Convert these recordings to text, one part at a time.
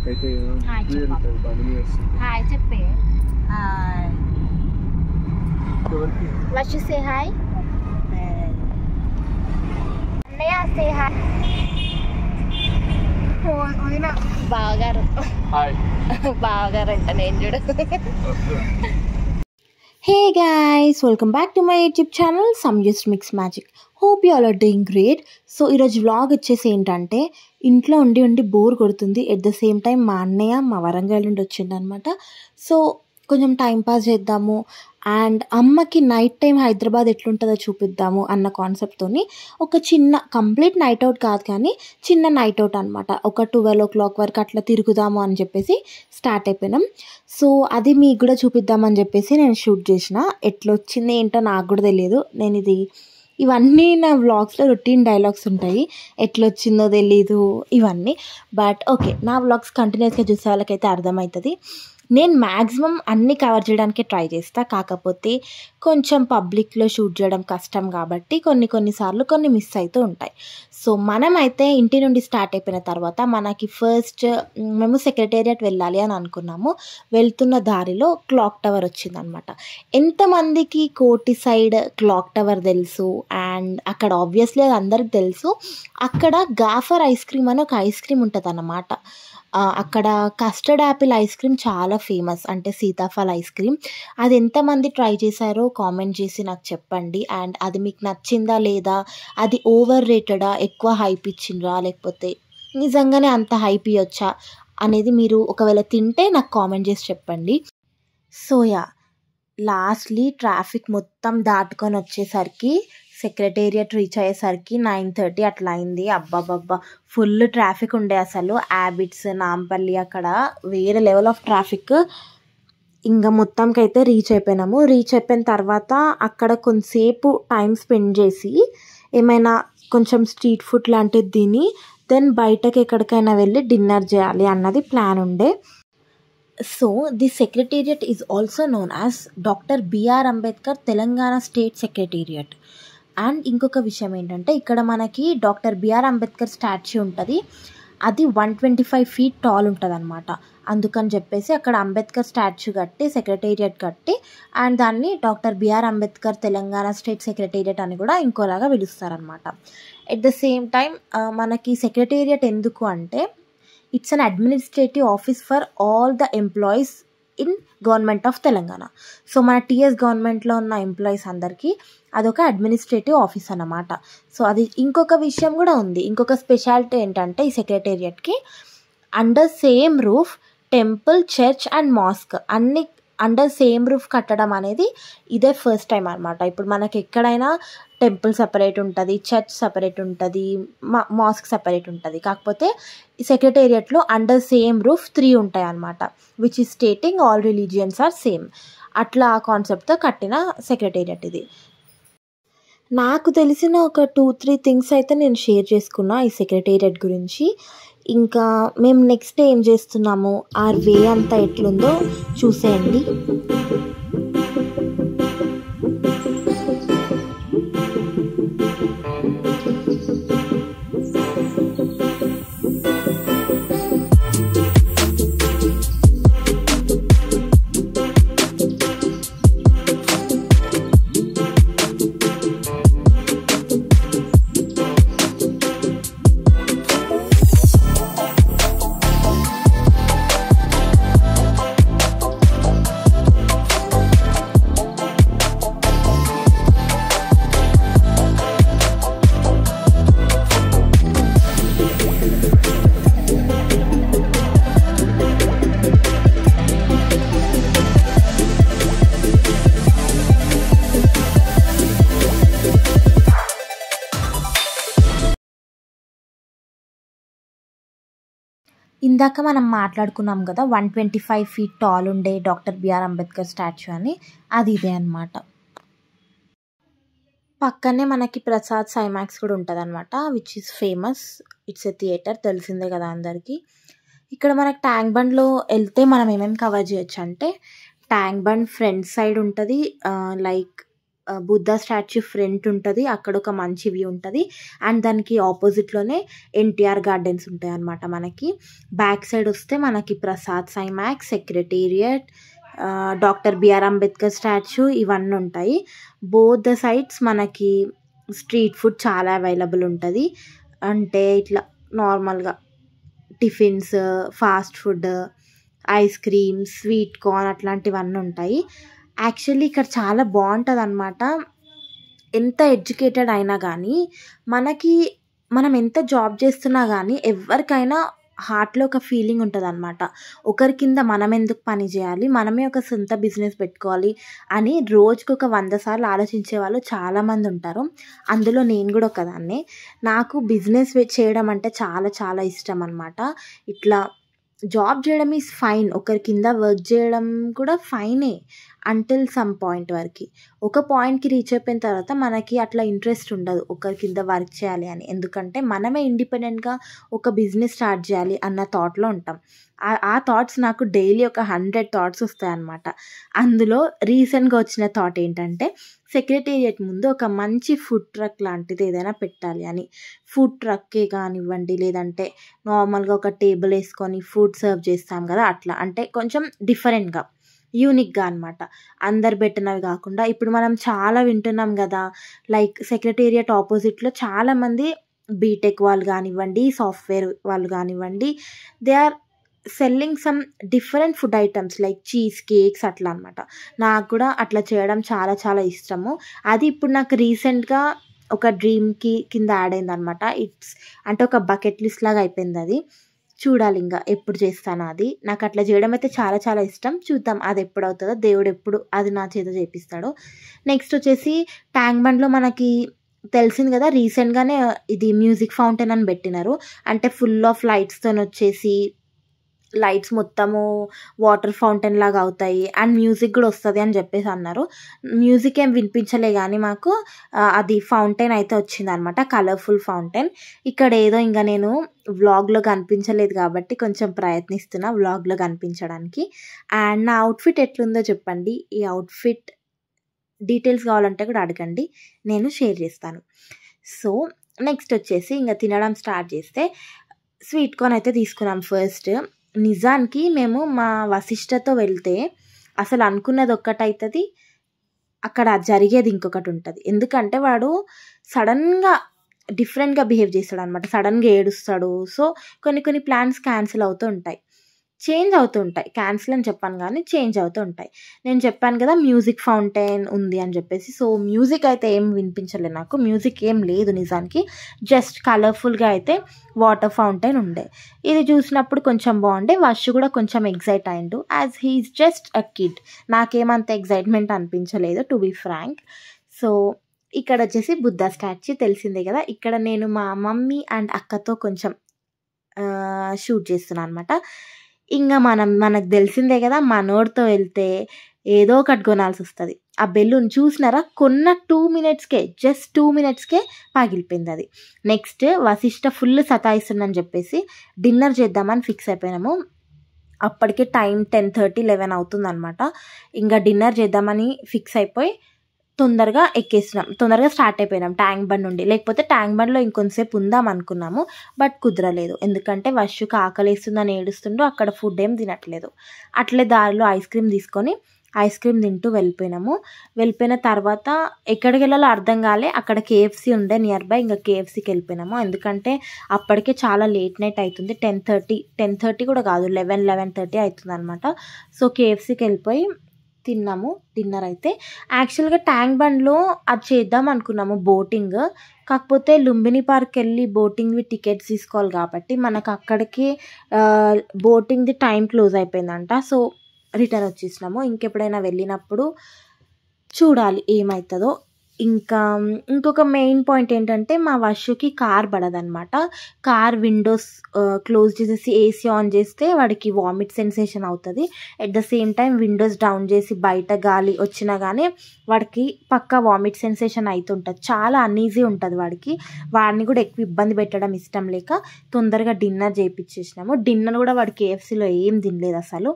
నాకైతే హాయ్ చెప్పు. హాయ్ చెప్పే. Hi. Let's just say hi. అన్నయ్య say hi. బావగారు. హాయ్. బావగారు అంట నేను చూడు. Hey guys, welcome back to my YouTube channel Samyust Mix Magic. Hope you all are doing great. So ఈరోజు వ్లాగ్ వచ్చేసి ఏంటంటే ఇంట్లో ఉండి బోర్ కొడుతుంది. ఎట్ ద సేమ్ టైం మా అన్నయ్య మా వరంగల్ నుండి వచ్చిండు అనమాట. సో కొంచెం టైం పాస్ చేద్దాము అండ్ అమ్మకి నైట్ టైం హైదరాబాద్ ఎట్లుంటుందో చూపిద్దాము అన్న కాన్సెప్ట్తోని ఒక చిన్న కంప్లీట్ నైట్ అవుట్ కాదు కానీ చిన్న నైట్ అవుట్ అనమాట. ఒక 12 o'clock వరకు అట్లా తిరుగుదాము అని చెప్పేసి స్టార్ట్ అయిపోయినాం. సో అది మీకు కూడా చూపిద్దామని చెప్పేసి నేను షూట్ చేసిన. ఎట్లా వచ్చింది ఏంటో నాకు కూడా తెలియదు. నేను ఇవన్నీ నా వ్లాగ్స్లో రొటీన్ డైలాగ్స్ ఉంటాయి. ఎట్లా వచ్చిందో తెలీదు ఇవన్నీ. బట్ ఓకే, నా వ్లాగ్స్ కంటిన్యూస్గా చూసే వాళ్ళకైతే అర్థమవుతుంది. నేను మ్యాక్సిమం అన్నీ కవర్ చేయడానికి ట్రై చేస్తా. కాకపోతే కొంచెం పబ్లిక్లో షూట్ చేయడం కష్టం కాబట్టి కొన్నిసార్లు కొన్ని మిస్ అవుతూ ఉంటాయి. సో మనమైతే ఇంటి నుండి స్టార్ట్ అయిపోయిన తర్వాత మనకి ఫస్ట్ మేము సెక్రటేరియట్ వెళ్ళాలి అని అనుకున్నాము. వెళ్తున్న దారిలో క్లాక్ టవర్ వచ్చిందనమాట. ఎంతమందికి కోటి సైడ్ క్లాక్ టవర్ తెలుసు? అండ్ అక్కడ ఆబ్వియస్లీ అది అందరికి తెలుసు. అక్కడ గాఫర్ ఐస్ క్రీమ్ అని ఒక ఐస్ క్రీమ్ ఉంటుంది అన్నమాట. అక్కడ కస్టర్డ్ యాపిల్ ఐస్ క్రీమ్ చాలా ఫేమస్, అంటే సీతాఫల్ ఐస్ క్రీమ్. అది ఎంతమంది ట్రై చేశారో కామెంట్ చేసి నాకు చెప్పండి. అండ్ అది మీకు నచ్చిందా లేదా, అది ఓవర్ రేటెడా, ఎక్కువ హైప్ ఇచ్చిండ్రా, లేకపోతే నిజంగానే అంత హైప్ ఇవ్వచ్చా అనేది మీరు ఒకవేళ తింటే నాకు కామెంట్ చేసి చెప్పండి. సో యా, లాస్ట్లీ ట్రాఫిక్ మొత్తం దాటుకొని వచ్చేసరికి సెక్రటేరియట్ రీచ్ అయ్యేసరికి 9:30 అట్లా అయింది. అబ్బాబ్బా ఫుల్ ట్రాఫిక్ ఉండే అసలు. యాబిట్స్, నాంపల్లి అక్కడ వేరే లెవెల్ ఆఫ్ ట్రాఫిక్. ఇంకా మొత్తంకైతే రీచ్ అయిపోయినాము. రీచ్ అయిపోయిన తర్వాత అక్కడ కొంతసేపు టైం స్పెండ్ చేసి ఏమైనా కొంచెం స్ట్రీట్ ఫుడ్ లాంటిది తిని దెన్ బయటకి ఎక్కడికైనా వెళ్ళి డిన్నర్ చేయాలి అన్నది ప్లాన్ ఉండే. So the secretariat is also known as doctor B R Ambedkar Telangana state secretariat. And ఇంకొక విషయం ఏంటంటే ఇక్కడ మనకి డాక్టర్ బిఆర్ అంబేద్కర్ స్టాచ్యూ ఉంటుంది. అది 125 feet టాల్ ఉంటుంది అనమాట. అందుకని చెప్పేసి అక్కడ అంబేద్కర్ స్టాచ్యూ కట్టి సెక్రటేరియట్ కట్టి అండ్ దాన్ని doctor B R Ambedkar Telangana state secretariat అని కూడా ఇంకోలాగా పిలుస్తారనమాట. ఎట్ ద సేమ్ టైం మనకి సెక్రటేరియట్ ఎందుకు అంటే it's an administrative office for all the employees in government of Telangana. So మన టీఎస్ గవర్నమెంట్లో ఉన్న ఎంప్లాయీస్ అందరికీ అదొక అడ్మినిస్ట్రేటివ్ ఆఫీస్ అన్నమాట. సో అది ఇంకొక విషయం కూడా ఉంది. ఇంకొక స్పెషాలిటీ ఏంటంటే ఈ సెక్రటేరియట్కి under same roof temple, church and mosque అన్ని అండర్ సేమ్ రూఫ్ కట్టడం అనేది ఇదే ఫస్ట్ టైం అనమాట. ఇప్పుడు మనకి ఎక్కడైనా టెంపుల్ సపరేట్ ఉంటుంది, చర్చ్ సపరేట్ ఉంటుంది, మాస్క్ సపరేట్ ఉంటుంది. కాకపోతే ఈ సెక్రటేరియట్లో అండర్ సేమ్ రూఫ్ 3 ఉంటాయి అన్నమాట. Which is stating all religions are same. అట్లా ఆ కాన్సెప్ట్తో కట్టిన సెక్రటేరియట్ ఇది. నాకు తెలిసిన ఒక 2-3 థింగ్స్ అయితే నేను షేర్ చేసుకున్నా ఈ సెక్రటేరియట్ గురించి. ఇంకా మేము నెక్స్ట్ డే ఏం చేస్తున్నాము, ఆ వే అంతా ఎట్లుందో చూసేయండి. ఇందాక మనం మాట్లాడుకున్నాం కదా 125 feet టాల్ ఉండే డాక్టర్ బిఆర్ అంబేద్కర్ స్టాచ్యూ అని, అది ఇదే అనమాట. పక్కనే మనకి ప్రసాద్ సైమాక్స్ కూడా ఉంటుంది అనమాట, which is famous. It's a theatre, తెలిసిందే కదా అందరికీ. ఇక్కడ మనకి ట్యాంక్ బండ్లో వెళ్తే మనం ఏమేమి కవర్ చేయొచ్చు అంటే ట్యాంక్ బండ్ ఫ్రంట్ సైడ్ ఉంటుంది, లైక్ బుద్ధ స్టాచ్యూ ఫ్రంట్ ఉంటుంది, అక్కడ ఒక మంచి వ్యూ ఉంటుంది. అండ్ దానికి ఆపోజిట్లోనే ఎన్టీఆర్ గార్డెన్స్ ఉంటాయి అన్నమాట. మనకి బ్యాక్ సైడ్ వస్తే మనకి Prasad IMAX, secretariat, doctor B R Ambedkar statue ఇవన్నీ ఉంటాయి. బోత్ ద సైడ్స్ మనకి స్ట్రీట్ ఫుడ్ చాలా అవైలబుల్ ఉంటుంది. అంటే ఇట్లా నార్మల్గా tiffins, fast food, ice cream, sweet corn అట్లాంటివన్నీ ఉంటాయి. యాక్చువల్లీ ఇక్కడ చాలా బాగుంటుంది అనమాట. ఎంత ఎడ్యుకేటెడ్ అయినా కానీ మనం ఎంత జాబ్ చేస్తున్నా కానీ ఎవరికైనా హార్ట్లో ఒక ఫీలింగ్ ఉంటుంది అనమాట. ఒకరి కింద మనం ఎందుకు పని చేయాలి, మనమే ఒక సొంత బిజినెస్ పెట్టుకోవాలి అని రోజుకి ఒక 100 సార్లు ఆలోచించే వాళ్ళు చాలామంది ఉంటారు. అందులో నేను కూడా ఒకదాన్నే. నాకు బిజినెస్ చేయడం అంటే చాలా చాలా ఇష్టం అనమాట. ఇట్లా జాబ్ చేయడం ఈజ్ ఫైన్, ఒకరి కింద వర్క్ చేయడం కూడా ఫైనే అంటిల్ సమ్ పాయింట్ వరకు. ఒక పాయింట్కి రీచ్ అయిపోయిన తర్వాత మనకి అట్లా ఇంట్రెస్ట్ ఉండదు ఒకరి కింద వర్క్ చేయాలి అని. ఎందుకంటే మనమే ఇండిపెండెంట్గా ఒక బిజినెస్ స్టార్ట్ చేయాలి అన్న థాట్లో ఉంటాం. ఆ థాట్స్ నాకు డైలీ ఒక 100 థాట్స్ వస్తాయన్నమాట. అందులో రీసెంట్గా వచ్చిన థాట్ ఏంటంటే సెక్రటేరియట్ ముందు ఒక మంచి ఫుడ్ ట్రక్ లాంటిది ఏదైనా పెట్టాలి అని. ఫుడ్ ట్రక్కే కానివ్వండి, లేదంటే నార్మల్గా ఒక టేబుల్ వేసుకొని ఫుడ్ సర్వ్ చేస్తాం కదా, అట్లా అంటే కొంచెం డిఫరెంట్గా యూనిక్గా అనమాట. అందరు పెట్టినవి కాకుండా ఇప్పుడు మనం చాలా వింటున్నాం కదా, లైక్ సెక్రటేరియట్ ఆపోజిట్లో చాలామంది బీటెక్ వాళ్ళు కానివ్వండి, సాఫ్ట్వేర్ వాళ్ళు కానివ్వండి, they are selling some different food items like cheesecakes అట్లా అనమాట. నాకు కూడా అట్లా చేయడం చాలా చాలా ఇష్టము. అది ఇప్పుడు నాకు రీసెంట్గా ఒక డ్రీమ్కి కింద యాడ్ అయింది అనమాట. అంటే ఒక బకెట్ లిస్ట్ లాగా అయిపోయింది అది. చూడాలి ఇంకా ఎప్పుడు చేస్తాను అది. నాకు అట్లా చేయడం అయితే చాలా చాలా ఇష్టం. చూద్దాం అది ఎప్పుడు అవుతుందో, దేవుడు ఎప్పుడు అది నా చేత చేపిస్తాడో. నెక్స్ట్ వచ్చేసి ట్యాంక్ బండ్లో మనకి తెలిసింది కదా, రీసెంట్గానే ఇది మ్యూజిక్ ఫౌంటైన్ అని పెట్టినారు. అంటే ఫుల్ ఆఫ్ లైట్స్తో వచ్చేసి లైట్స్ మొత్తము వాటర్ ఫౌంటైన్ లాగా అవుతాయి అండ్ మ్యూజిక్ కూడా వస్తుంది అని చెప్పేసి అన్నారు. మ్యూజిక్ ఏం వినిపించలే కానీ మాకు అది ఫౌంటైన్ అయితే వచ్చింది అనమాట, కలర్ఫుల్ ఫౌంటైన్. ఇక్కడ ఏదో ఇంకా నేను వ్లాగ్లో కనిపించలేదు కాబట్టి కొంచెం ప్రయత్నిస్తున్నా వ్లాగ్లో కనిపించడానికి. అండ్ నా అవుట్ఫిట్ ఎట్లుందో చెప్పండి. ఈ అవుట్ఫిట్ డీటెయిల్స్ కావాలంటే కూడా అడగండి, నేను షేర్ చేస్తాను. సో నెక్స్ట్ వచ్చేసి ఇంకా తినడం స్టార్ట్ చేస్తే స్వీట్ కార్న్ అయితే తీసుకున్నాం ఫస్ట్. నిజానికి మేము మా వశిష్ఠతో వెళ్తే అసలు అనుకున్నది ఒక్కటవుతుంది, అక్కడ జరిగేది ఇంకొకటి ఉంటుంది. ఎందుకంటే వాడు సడన్గా డిఫరెంట్గా బిహేవ్ చేస్తాడు అనమాట, సడన్గా ఏడుస్తాడు. సో కొన్ని ప్లాన్స్ క్యాన్సిల్ అవుతూ ఉంటాయి, చేంజ్ అవుతూ ఉంటాయి. క్యాన్సిల్ అని చెప్పాను కానీ చేంజ్ అవుతూ ఉంటాయి. నేను చెప్పాను కదా మ్యూజిక్ ఫౌంటైన్ ఉంది అని చెప్పేసి. సో మ్యూజిక్ అయితే ఏం వినిపించలేదు నాకు, మ్యూజిక్ ఏం లేదు నిజానికి. జస్ట్ కలర్ఫుల్గా అయితే వాటర్ ఫౌంటైన్ ఉండే. ఇది చూసినప్పుడు కొంచెం బాగుండే. వర్ష్ కూడా కొంచెం ఎగ్జైట్ అయిండు, as he is just a kid. నాకేమంత ఎగ్జైట్మెంట్ అనిపించలేదు టు బీ ఫ్రాంక్. సో ఇక్కడ వచ్చేసి బుద్ధ స్టాచ్యూ తెలిసిందే కదా. ఇక్కడ నేను మా మమ్మీ అండ్ అక్కతో కొంచెం షూట్ చేస్తున్నాను అనమాట. ఇంకా మనకు తెలిసిందే కదా, మనోడితో వెళ్తే ఏదో ఒకటి కొనాల్సి వస్తుంది. ఆ బెలూన్ చూసినారా, కొన్న 2 మినిట్స్కే, జస్ట్ 2 మినిట్స్కే పగిలిపోయింది అది. నెక్స్ట్ వశిష్ఠ ఫుల్ సతాయిస్తుందని చెప్పేసి డిన్నర్ చేద్దామని ఫిక్స్ అయిపోయినాము. అప్పటికే టైం 10:30, 11 అవుతుందన్నమాట. ఇంకా డిన్నర్ చేద్దామని ఫిక్స్ అయిపోయి తొందరగా ఎక్కేసినాం, తొందరగా స్టార్ట్ అయిపోయినాం ట్యాంక్ బండ్ నుండి. లేకపోతే ట్యాంక్ బండ్లో ఇంకొంతసేపు ఉందాం అనుకున్నాము, బట్ కుదరలేదు. ఎందుకంటే వర్షకు ఆకలేస్తుందని ఏడుస్తుండో, అక్కడ ఫుడ్ ఏం తినట్లేదు. అట్లే దారిలో ఐస్ క్రీమ్ తీసుకొని ఐస్ క్రీమ్ తింటూ వెళ్ళిపోయినాము. వెళ్ళిపోయిన తర్వాత ఎక్కడికి వెళ్ళాలో అర్థం కాలే. అక్కడ KFC ఉండే నియర్ బై, ఇంకా KFCకి వెళ్ళిపోయినాము. ఎందుకంటే అప్పటికే చాలా లేట్ నైట్ అవుతుంది, 10:30 కూడా కాదు, 11:30 అవుతుంది అనమాట. సో KFCకి వెళ్ళిపోయి తిన్నాము డిన్నర్ అయితే. యాక్చువల్గా ట్యాంక్ బండ్లో అది చేద్దాం అనుకున్నాము బోటింగ్, కాకపోతే లుంబిని పార్క్ వెళ్ళి బోటింగ్వి టికెట్స్ తీసుకోవాలి కాబట్టి మనకు అక్కడికి బోటింగ్ది టైం క్లోజ్ అయిపోయిందంట. సో రిటర్న్ వచ్చేసినాము. ఇంకెప్పుడైనా వెళ్ళినప్పుడు చూడాలి ఏమవుతుందో. ఇంకొక మెయిన్ పాయింట్ ఏంటంటే మా వర్షుకి కార్ పడదనమాట. కార్ విండోస్ క్లోజ్ చేసేసి AC ఆన్ చేస్తే వాడికి వామిట్ సెన్సేషన్ అవుతుంది. At the same time Windows down చేసి బయట గాలి వచ్చినా కానీ వాడికి పక్కా వామిట్ సెన్సేషన్ అవుతుంటుంది. చాలా అన్ఈజీ ఉంటుంది వాడికి. వాడిని కూడా ఎక్కువ ఇబ్బంది పెట్టడం ఇష్టం లేక తొందరగా డిన్నర్ చేయించేసినాము. డిన్నర్ కూడా వాడు KFCలో ఏం తినలేదు అసలు.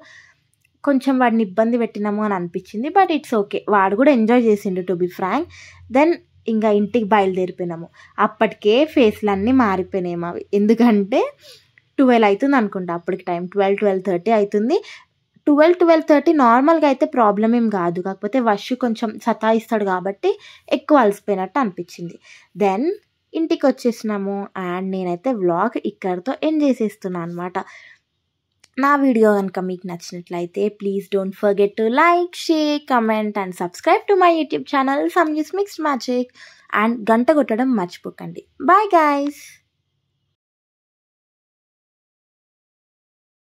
కొంచెం వాడిని ఇబ్బంది పెట్టినాము అని అనిపించింది. బట్ ఇట్స్ ఓకే, వాడు కూడా ఎంజాయ్ చేసిండు టు బి ఫ్రాంక్. దెన్ ఇంకా ఇంటికి బయలుదేరిపోయినాము. అప్పటికే ఫేస్లన్నీ మారిపోయినాయి మావి, ఎందుకంటే 12 అవుతుంది అనుకుంటా అప్పటికి టైం. 12-12:30 అవుతుంది. 12-12:30 నార్మల్గా అయితే ప్రాబ్లం ఏం కాదు, కాకపోతే వర్ష్ కొంచెం సతాయిస్తాడు కాబట్టి ఎక్కువ అలసిపోయినట్టు అనిపించింది. దెన్ ఇంటికి వచ్చేసినాము అండ్ నేనైతే వ్లాగ్ ఇక్కడితో ఎండ్ చేసేస్తున్నాను అనమాట. నా వీడియో కనుక మీకు నచ్చినట్లయితే please don't forget to like, share, comment and subscribe to my YouTube channel Sanju's mixed magic. And గంట కొట్టడం మర్చిపోకండి. Bye guys.